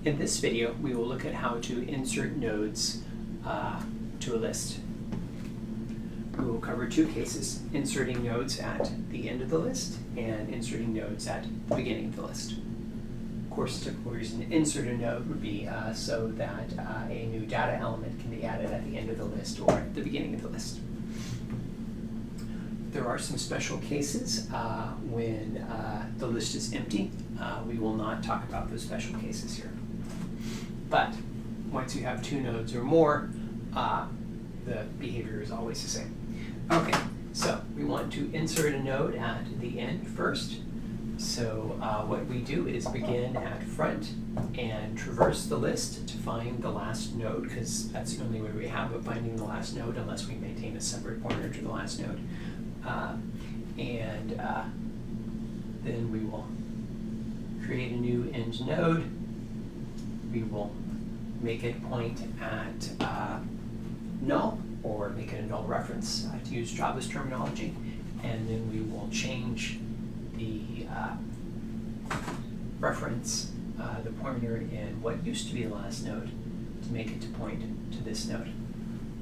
In this video, we will look at how to insert nodes to a list. We will cover two cases: inserting nodes at the end of the list and inserting nodes at the beginning of the list. Of course, the typical reason to insert a node would be so that a new data element can be added at the end of the list or at the beginning of the list. There are some special cases when the list is empty. We will not talk about those special cases here. But once you have two nodes or more, the behavior is always the same. Okay, so we want to insert a node at the end first. So what we do is begin at front and traverse the list to find the last node, because that's the only way we have of finding the last node unless we maintain a separate pointer to the last node. Then we will create a new end node. We will make it point at null, or make it a null reference to use Java's terminology, and then we will change the reference, the pointer in what used to be the last node, to make it to point to this node.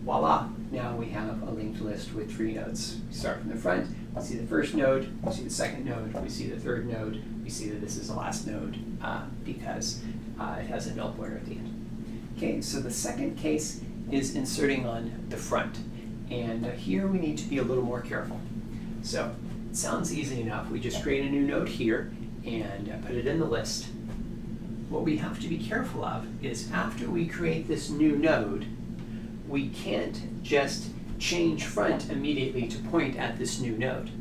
Voila! Now we have a linked list with three nodes. We start from the front, we see the first node, we see the second node, we see the third node, we see that this is the last node because it has a null pointer at the end. Okay, so the second case is inserting on the front. And here we need to be a little more careful. So it sounds easy enough. We just create a new node here and put it in the list. What we have to be careful of is after we create this new node, we can't just change front immediately to point at this new node.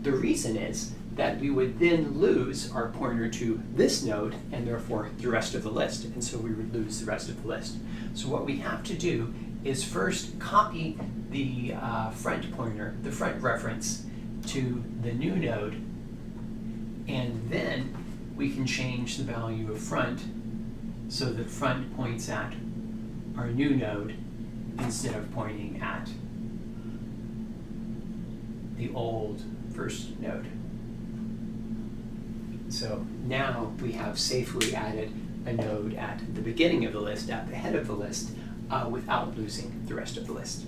The reason is that we would then lose our pointer to this node and therefore the rest of the list, and so we would lose the rest of the list. So what we have to do is first copy the front pointer, the front reference, to the new node, and then we can change the value of front so that front points at our new node instead of pointing at the old first node. So now we have safely added a node at the beginning of the list, at the head of the list, without losing the rest of the list.